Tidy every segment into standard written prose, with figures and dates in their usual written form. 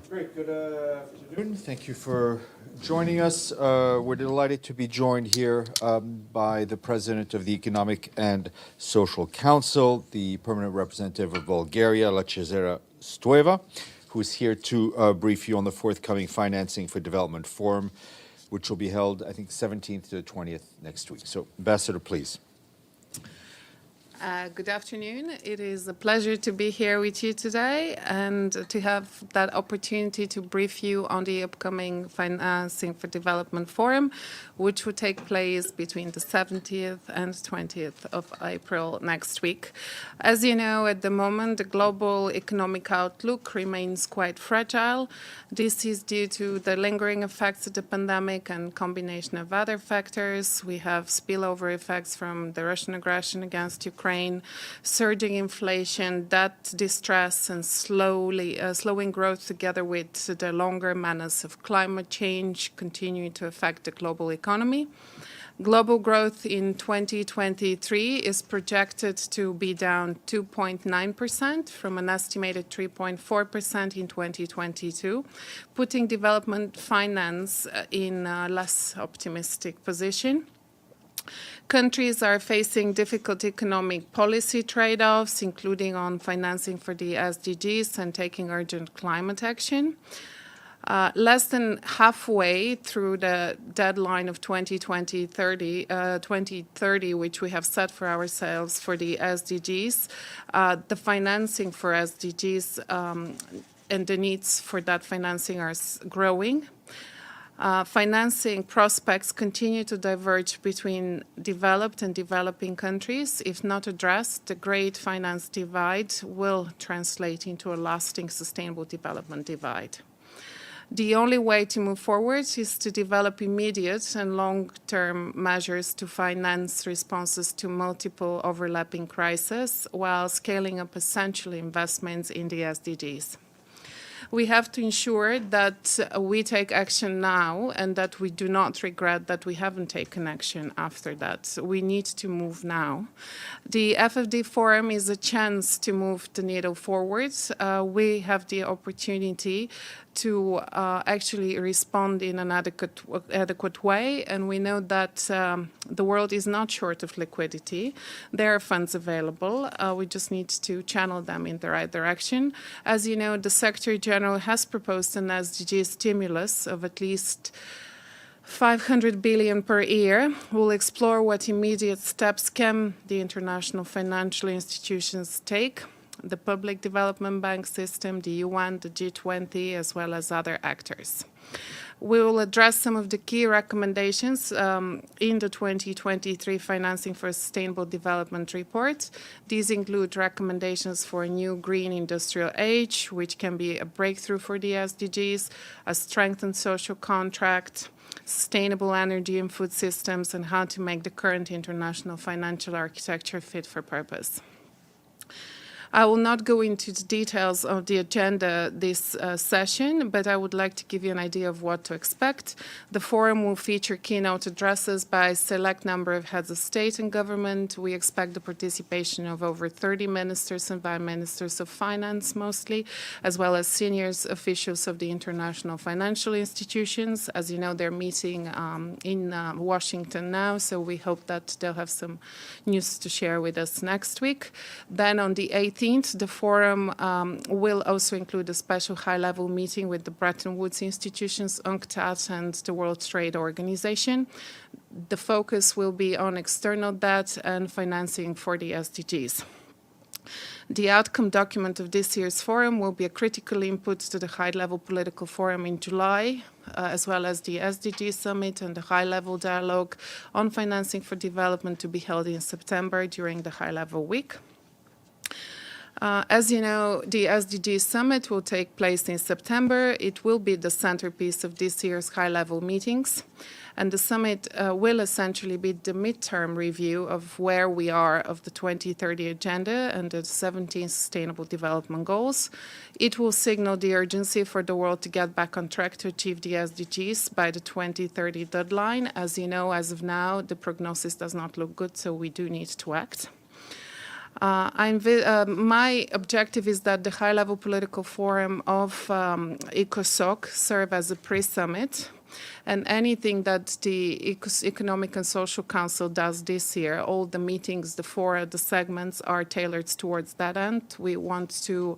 Great. Good afternoon. Thank you for joining us. We're delighted to be joined here by the President of the Economic and Social Council, the Permanent Representative of Bulgaria, Lachezara Stoeva, who is here to brief you on the forthcoming Financing for Development Forum, which will be held, I think, 17th to the 20th next week. So, Ambassador, please. Good afternoon. It is a pleasure to be here with you today and to have that opportunity to brief you on the upcoming Financing for Development Forum, which will take place between the 17th and 20th of April next week. As you know, at the moment, the global economic outlook remains quite fragile. This is due to the lingering effects of the pandemic and combination of other factors. We have spillover effects from the Russian aggression against Ukraine, surging inflation, debt distress, and slowing growth together with the longer menace of climate change continuing to affect the global economy. Global growth in 2023 is projected to be down 2.9% from an estimated 3.4% in 2022, putting development finance in a less optimistic position. Countries are facing difficult economic policy trade-offs, including on financing for the SDGs and taking urgent climate action. Less than halfway through the deadline of 2030, which we have set for ourselves for the SDGs, the financing for SDGs and the needs for that financing are growing. Financing prospects continue to diverge between developed and developing countries. If not addressed, the great finance divide will translate into a lasting sustainable development divide. The only way to move forward is to develop immediate and long-term measures to finance responses to multiple overlapping crises while scaling up essential investments in the SDGs. We have to ensure that we take action now and that we do not regret that we haven't taken action after that. We need to move now. The FfD Forum is a chance to move the needle forward. We have the opportunity to actually respond in an adequate way, and we know that the world is not short of liquidity. There are funds available. We just need to channel them in the right direction. As you know, the Secretary General has proposed an SDG stimulus of at least 500 billion per year. We'll explore what immediate steps can the international financial institutions take, the Public Development Bank system, the UN, the G20, as well as other actors. We will address some of the key recommendations in the 2023 Financing for Sustainable Development report. These include recommendations for a new green industrial age, which can be a breakthrough for the SDGs, a strengthened social contract, sustainable energy and food systems, and how to make the current international financial architecture fit for purpose. I will not go into the details of the agenda this session, but I would like to give you an idea of what to expect. The forum will feature keynote addresses by a select number of heads of state and government. We expect the participation of over 30 ministers and by ministers of finance mostly, as well as senior officials of the international financial institutions. As you know, they're meeting in Washington now, so we hope that they'll have some news to share with us next week. Then on the 18th, the forum will also include a special high-level meeting with the Bretton Woods institutions, UNCTAD, and the World Trade Organization. The focus will be on external debt and financing for the SDGs. The outcome document of this year's forum will be a critical input to the high-level political forum in July, as well as the SDG summit and the high-level dialogue on financing for development to be held in September during the high-level week. As you know, the SDG Summit will take place in September. It will be the centerpiece of this year's high-level meetings. And the summit will essentially be the midterm review of where we are of the 2030 Agenda and the 17 Sustainable Development Goals. It will signal the urgency for the world to get back on track to achieve the SDGs by the 2030 deadline. As you know, as of now, the prognosis does not look good, so we do need to act. My objective is that the high-level political forum of ECOSOC serve as a pre-summit, and anything that the Economic and Social Council does this year, all the meetings, the segments are tailored towards that end. We want to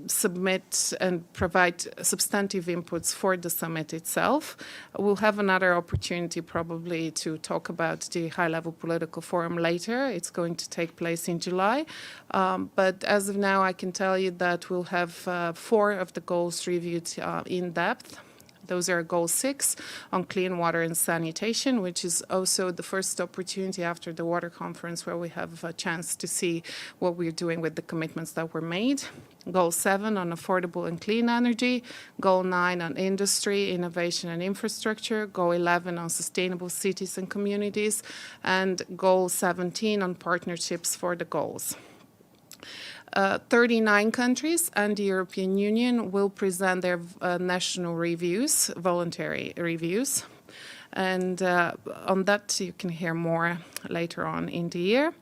submit and provide substantive inputs for the summit itself. We'll have another opportunity probably to talk about the high-level political forum later. It's going to take place in July. But as of now, I can tell you that we'll have 4 of the goals reviewed in depth. Those are Goal 6 on clean water and sanitation, which is also the first opportunity after the water conference where we have a chance to see what we're doing with the commitments that were made. Goal 7 on affordable and clean energy. Goal 9 on industry, innovation and infrastructure. Goal 11 on sustainable cities and communities. And Goal 17 on partnerships for the goals. 39 countries and the European Union will present their national reviews, voluntary reviews. And on that, you can hear more later on in the year.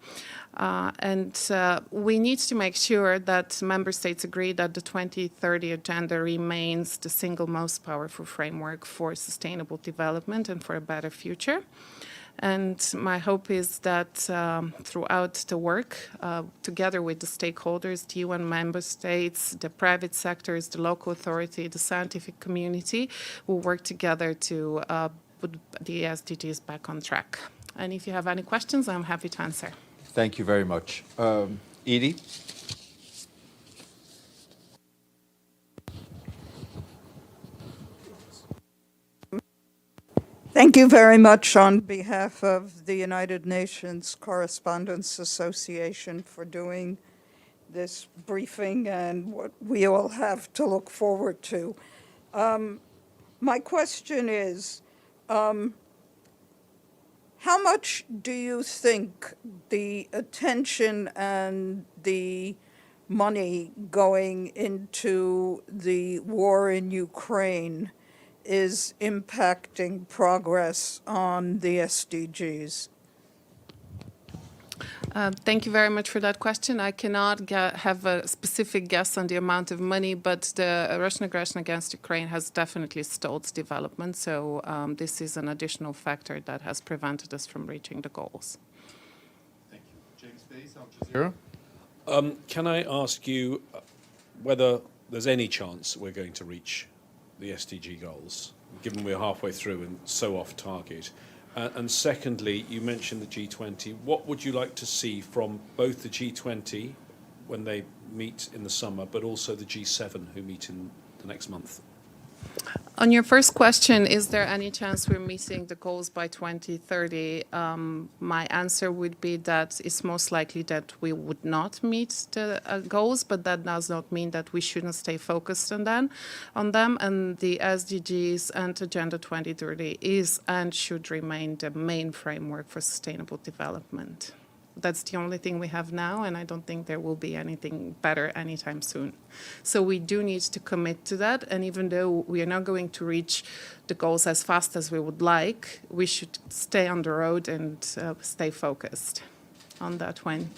We need to make sure that member states agree that the 2030 agenda remains the single most powerful framework for sustainable development and for a better future. And my hope is that throughout the work, together with the stakeholders, the UN member states, the private sectors, the local authority, the scientific community, will work together to put the SDGs back on track. And if you have any questions, I'm happy to answer. Thank you very much. Edie? Thank you very much on behalf of the United Nations Correspondents Association for doing this briefing and what we all have to look forward to. My question is, how much do you think the attention and the money going into the war in Ukraine is impacting progress on the SDGs? Thank you very much for that question. I cannot have a specific guess on the amount of money, but the Russian aggression against Ukraine has definitely stalled development. So this is an additional factor that has prevented us from reaching the goals. Thank you. James Bays, Al Jazeera. Can I ask you whether there's any chance we're going to reach the SDG goals, given we're halfway through and so off target? And secondly, you mentioned the G20. What would you like to see from both the G20 when they meet in the summer, but also the G7 who meet in the next month? On your first question, is there any chance we're meeting the goals by 2030? My answer would be that it's most likely that we would not meet the goals, but that does not mean that we shouldn't stay focused on them. And the SDGs and Agenda 2030 is and should remain the main framework for sustainable development. That's the only thing we have now, and I don't think there will be anything better anytime soon. So we do need to commit to that, and even though we are not going to reach the goals as fast as we would like, we should stay on the road and stay focused on that one.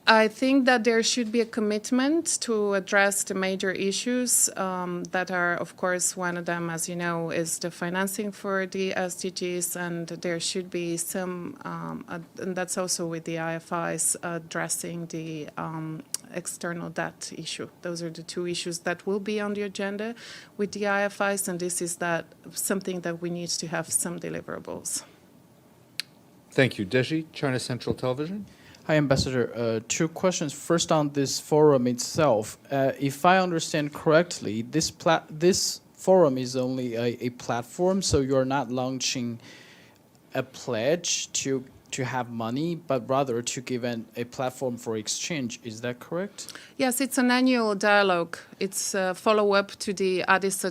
I think that there should be a commitment to address the major issues that are, of course, one of them, as you know, is the financing for the SDGs, and there should be some, and that's also with the IFIs, addressing the external debt issue. Those are the 2 issues that will be on the agenda with the IFIs, and this is something that we need to have some deliverables. Thank you. Deji, China Central Television. Hi, Ambassador. 2 questions. First, on this forum itself. If I understand correctly, this forum is only a platform, so you're not launching a pledge to have money, but rather to give a platform for exchange. Is that correct? Yes, it's an annual dialogue. It's a follow-up to the Addis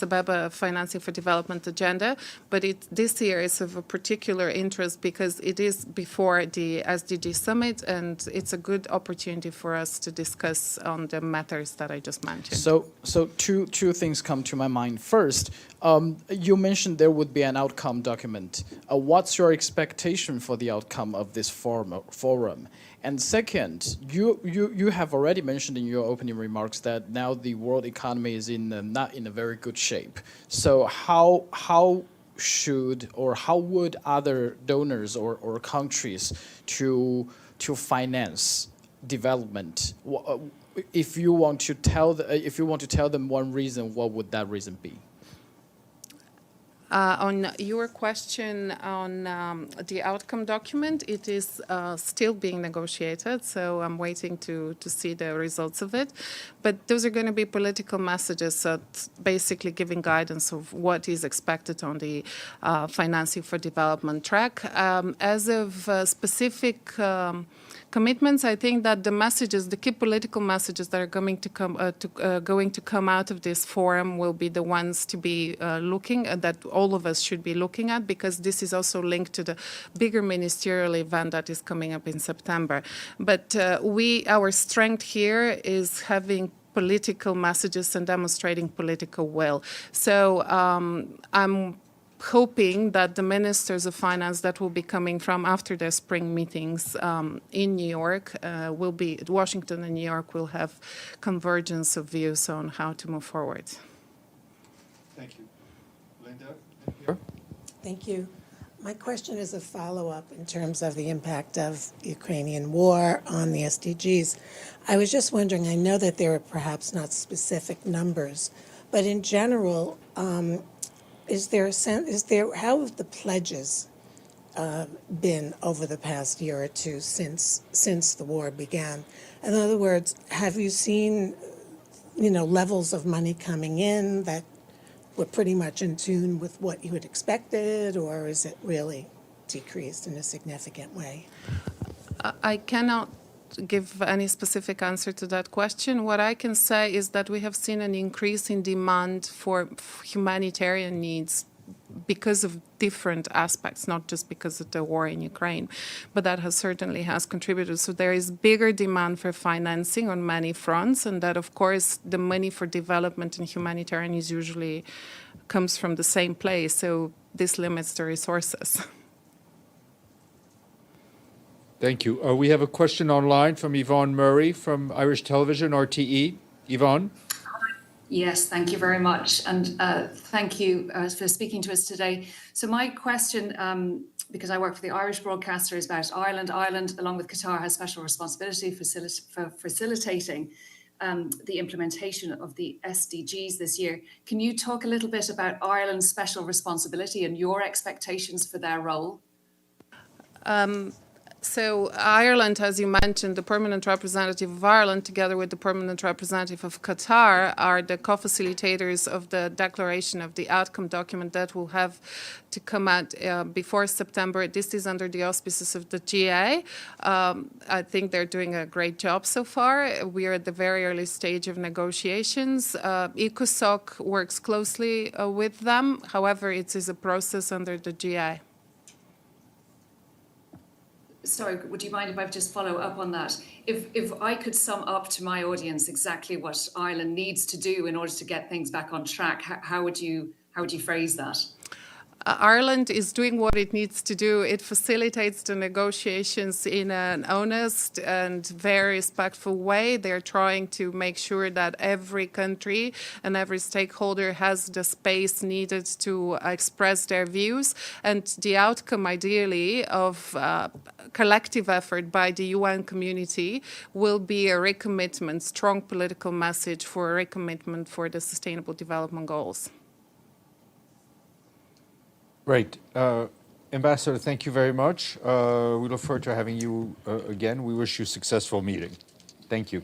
Ababa Financing for Development Agenda, but this year is of a particular interest because it is before the SDG Summit, and it's a good opportunity for us to discuss on the matters that I just mentioned. So two things come to my mind. First, you mentioned there would be an outcome document. What's your expectation expectation for the outcome of this forum? And second, you have already mentioned in your opening remarks that now the world economy is not in a very good shape. So how should or how would other donors or countries to finance development? If you want to tell them one reason, what would that reason be? On your question on the outcome document, it is still being negotiated, so I'm waiting to see the results of it. But those are going to be political messages, so it's basically giving guidance of what is expected on the financing for development track. As of specific commitments, I think that the messages, the key political messages that are going to come out of this forum will be the ones to be looking at, that all of us should be looking at, because this is also linked to the bigger ministerial event that is coming up in September. But our strength here is having political messages and demonstrating political will. So I'm hoping that the ministers of finance that will be coming from after their spring meetings in New York will be, Washington and New York will have convergence of views on how to move forward. Thank you. Linda? Thank you. My question is a follow-up in terms of the impact of the Ukrainian war on the SDGs. I was just wondering, I know that there are perhaps not specific numbers, but in general, how have the pledges been over the past year or two since the war began? In other words, have you seen, levels of money coming in that were pretty much in tune with what you had expected, or is it really decreased in a significant way? I cannot give any specific answer to that question. What I can say is that we have seen an increase in demand for humanitarian needs because of different aspects, not just because of the war in Ukraine, but that certainly has contributed. So there is bigger demand for financing on many fronts, and that, of course, the money for development and humanitarian is usually comes from the same place, so this limits the resources. Thank you. We have a question online from Yvonne Murray from Irish Television, RTE. Yvonne? Yes, thank you very much. And thank you for speaking to us today. So my question, because I work for the Irish broadcaster, is about Ireland. Ireland, along with Qatar, has special responsibility for facilitating the implementation of the SDGs this year. Can you talk a little bit about Ireland's special responsibility and your expectations for their role? So Ireland, as you mentioned, the permanent representative of Ireland, together with the permanent representative of Qatar, are the co-facilitators of the declaration of the outcome document that will have to come out before September. This is under the auspices of the GA. I think they're doing a great job so far. We are at the very early stage of negotiations. ECOSOC works closely with them. However, it is a process under the GA. Sorry, would you mind if I just follow up on that? If I could sum up to my audience exactly what Ireland needs to do in order to get things back on track, how would you phrase that? Ireland is doing what it needs to do. It facilitates the negotiations in an honest and very respectful way. They're trying to make sure that every country and every stakeholder has the space needed to express their views. And the outcome, ideally, of collective effort by the UN community will be a recommitment, strong political message for a recommitment for the Sustainable Development Goals. Great. Ambassador, thank you very much. We look forward to having you again. We wish you a successful meeting. Thank you.